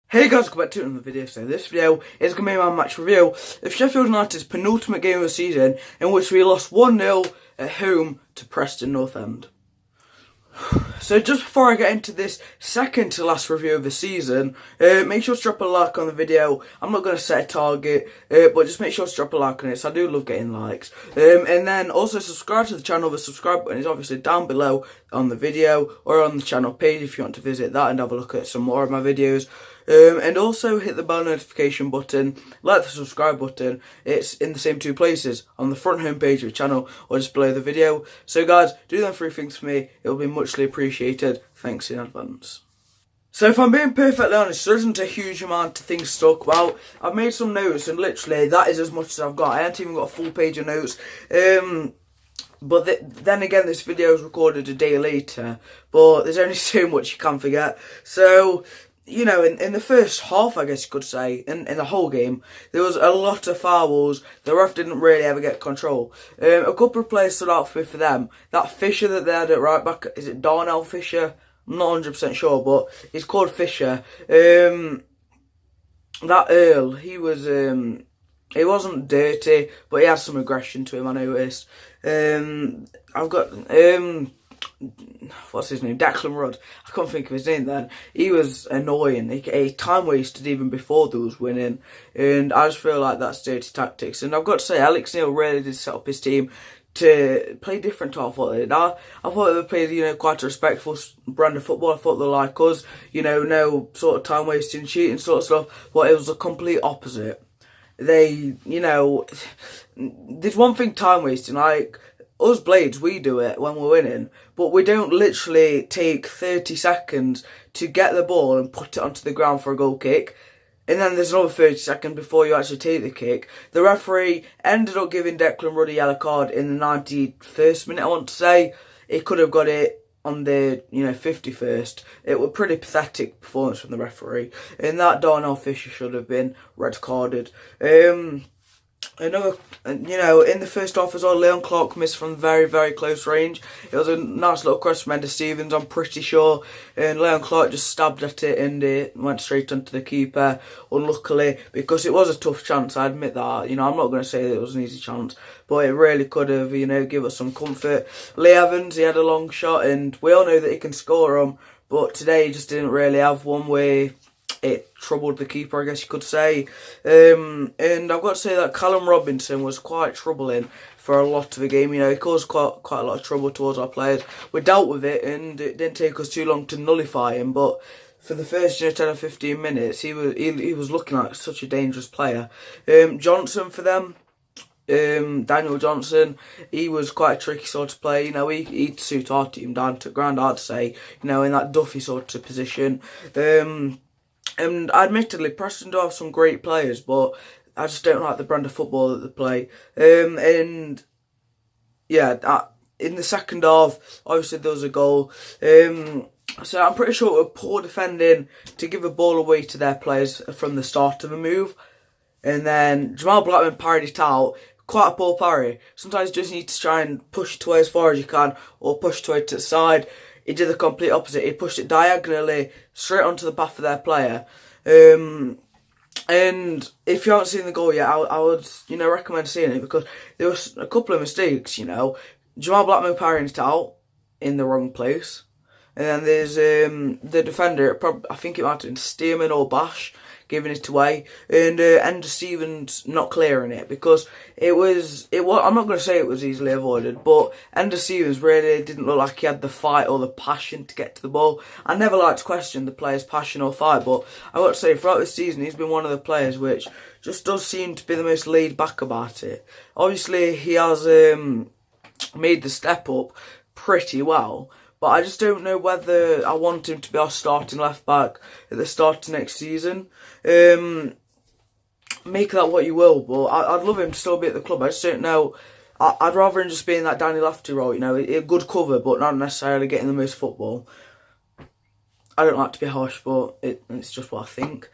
Hey guys, welcome back to another video. So this video is going to be my match review of Sheffield United's penultimate game of the season, in which we lost 1-0 at home to Preston North End. So just before I get into this second to last review of the season, make sure to drop a like on the video. I'm not going to set a target, but just make sure to drop a like on it, so I do love getting likes. And then also subscribe to the channel. The subscribe button is obviously down below on the video or on the channel page if you want to visit that and have a look at some more of my videos. And also hit the bell notification button, like the subscribe button. It's in the same two places, on the front homepage of the channel or just below the video. So guys, do them three things for me. It will be muchly appreciated. Thanks in advance. So if I'm being perfectly honest, there isn't a huge amount of things to talk about. I've made some notes and literally that is as much as I've got. I haven't even got a full page of notes. But then again, this video is recorded a day later, but there's only so much you can forget. So, you know, in the first half, I guess you could say, in the whole game, there was a lot of fouls. The ref didn't really ever get control. A couple of players stood out for me for them. That Fisher that they had at right back, is it Darnell Fisher? I'm not 100% sure, but he's called Fisher. That Earl, he wasn't dirty, but he had some aggression to him, I noticed. I've got, what's his name? Declan Rudd. I can't think of his name then. He was annoying. He time wasted even before there was winning. And I just feel like that's dirty tactics. And I've got to say, Alex Neil really did set up his team to play different to what they did. I thought they played, quite a respectful brand of football. I thought they were like us, no sort of time wasting, cheating sort of stuff. But it was the complete opposite. There's one thing time wasting, like us Blades, we do it when we're winning, but we don't literally take 30 seconds to get the ball and put it onto the ground for a goal kick, and then there's another 30 seconds before you actually take the kick. The referee ended up giving Declan Rudd a yellow card in the 91st minute, I want to say. He could have got it on the 51st. It was a pretty pathetic performance from the referee, and that Darnell Fisher should have been red carded. Another, in the first half as well, Leon Clark missed from very, very close range. It was a nice little cross from Ender Stevens, I'm pretty sure, and Leon Clark just stabbed at it and it went straight onto the keeper, unluckily, because it was a tough chance, I admit that. I'm not going to say that it was an easy chance, but it really could have, give us some comfort. Lee Evans, he had a long shot, and we all know that he can score them, but today he just didn't really have one way. It troubled the keeper, I guess you could say. And I've got to say that Callum Robinson was quite troubling for a lot of the game. He caused quite a lot of trouble towards our players. We dealt with it, and it didn't take us too long to nullify him. But for the first 10 or 15 minutes, he was looking like such a dangerous player. Johnson for them. Daniel Johnson, he was quite a tricky sort of player. He'd suit our team down to ground, I'd say. In that Duffy sort of position. And admittedly, Preston do have some great players, but I just don't like the brand of football that they play. In the second half, obviously there was a goal. So I'm pretty sure it was poor defending to give a ball away to their players from the start of the move. And then Jamal Blackman parried it out. Quite a poor parry. Sometimes you just need to try and push it away as far as you can, or push it away to the side. He did the complete opposite. He pushed it diagonally straight onto the path of their player. And if you haven't seen the goal yet, I would, recommend seeing it, because there was a couple of mistakes, Jamal Blackman parrying it out in the wrong place. And then there's the defender, I think it might have been Stearman or Bash, giving it away, and Ender Stevens not clearing it, because it was I'm not going to say it was easily avoided, but Ender Stevens really didn't look like he had the fight or the passion to get to the ball. I never like to question the player's passion or fight, but I got to say, throughout this season, he's been one of the players which just does seem to be the most laid back about it. Obviously, he has made the step up pretty well, but I just don't know whether I want him to be our starting left back at the start of next season. Make that what you will, but I'd love him to still be at the club. I just don't know. I'd rather him just be in that Danny Lafferty role, a good cover, but not necessarily getting the most football. I don't like to be harsh, but it's just what I think.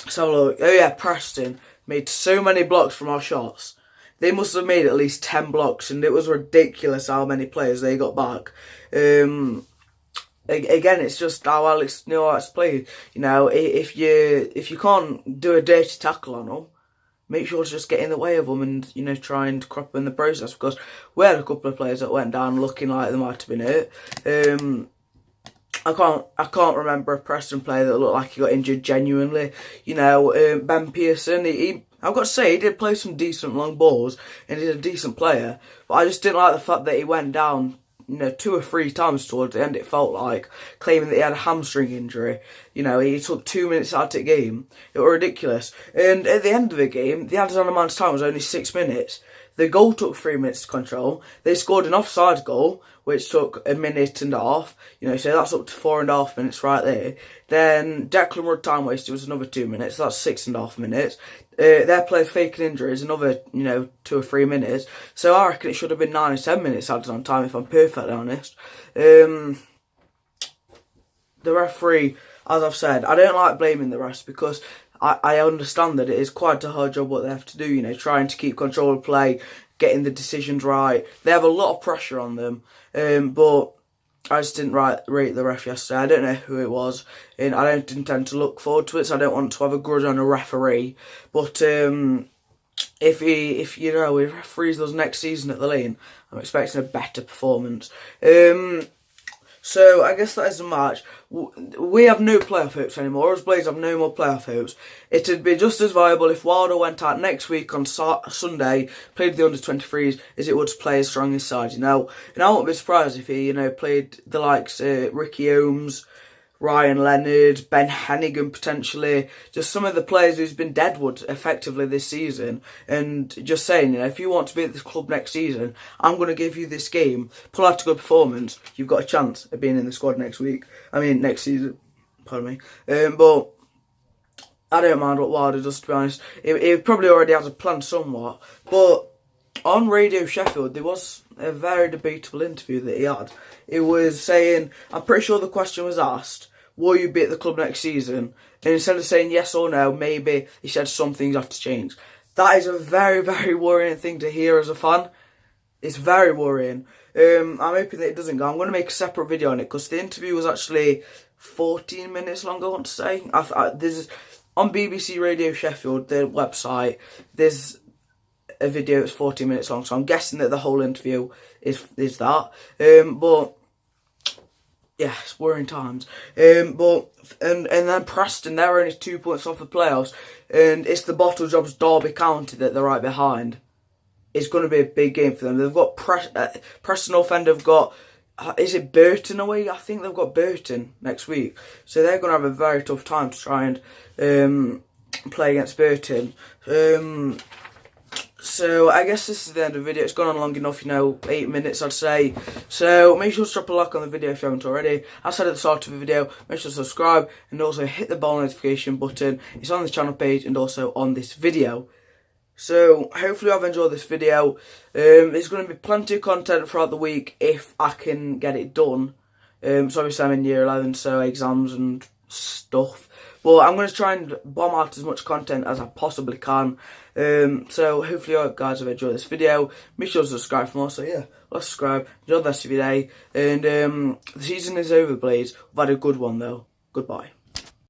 So look, Preston made so many blocks from our shots. They must have made at least 10 blocks, and it was ridiculous how many players they got back. again, it's just how Alex played. You know, if you can't do a dirty tackle on them, make sure to just get in the way of them and, you know, try and crop them in the process, because we had a couple of players that went down looking like they might have been hurt. I can't remember a Preston player that looked like he got injured genuinely. You know, Ben Pearson, I've got to say, he did play some decent long balls and he's a decent player, but I just didn't like the fact that he went down, you know, 2 or 3 times towards the end, it felt like, claiming that he had a hamstring injury. You know, he took 2 minutes out of the game. It was ridiculous. And at the end of the game, the added on amount of time was only 6 minutes. The goal took 3 minutes to control. They scored an offside goal, which took a minute and a half. You know, so that's up to 4.5 minutes right there. Then Declan Rudd time wasted was another 2 minutes. That's 6.5 minutes. Their player faking injuries, another, you know, 2 or 3 minutes. So I reckon it should have been 9 or 10 minutes added on time, if I'm perfectly honest. The referee, as I've said, I don't like blaming the refs, because I understand that it is quite a hard job what they have to do, you know, trying to keep control of play, getting the decisions right. They have a lot of pressure on them, but I just didn't rate the ref yesterday. I don't know who it was, and I don't intend to look forward to it, so I don't want to have a grudge on a referee. But if he referees us next season at the Lane, I'm expecting a better performance. So I guess that is the match. We have no playoff hopes anymore. Us Blades have no more playoff hopes. It'd be just as viable if Wilder went out next week on Sunday, played the under-23s, as it would to play his strongest side, you know. And I wouldn't be surprised if he, you know, played the likes Ricky Holmes, Ryan Leonard, Ben Hennigan potentially, just some of the players who's been deadwood effectively this season, and just saying, you know, if you want to be at this club next season, I'm going to give you this game, pull out a good performance, you've got a chance of being in the squad next season, pardon me, but I don't mind what Wilder does, to be honest. He probably already has a plan somewhat, but on Radio Sheffield, there was a very debatable interview that he had. It was saying, I'm pretty sure the question was asked, will you be at the club next season? And instead of saying yes or no, maybe, he said some things have to change. That is a very, very worrying thing to hear as a fan. It's very worrying. I'm hoping that it doesn't go. I'm going to make a separate video on it, because the interview was actually 14 minutes long, I want to say. There's on BBC Radio Sheffield, the website, there's a video that's 14 minutes long, so I'm guessing that the whole interview is that. But yeah, it's worrying times. And then Preston, they're only 2 points off the playoffs, and it's the Bottle Jobs Derby County that they're right behind. It's going to be a big game for them. They've got Preston North End have got, is it Burton away? I think they've got Burton next week, so they're going to have a very tough time to try and play against Burton. So I guess this is the end of the video. It's gone on long enough, you know, 8 minutes I'd say. So make sure to drop a like on the video if you haven't already. As I said at the start of the video, make sure to subscribe and also hit the bell notification button. It's on the channel page and also on this video. So hopefully I've enjoyed this video. There's going to be plenty of content throughout the week if I can get it done. So obviously I'm in year 11, so exams and stuff. But I'm going to try and bomb out as much content as I possibly can. So hopefully you guys have enjoyed this video. Make sure to subscribe for more. So yeah, let's subscribe. Enjoy the rest of your day. And the season is over, Blades. We've had a good one though. Goodbye.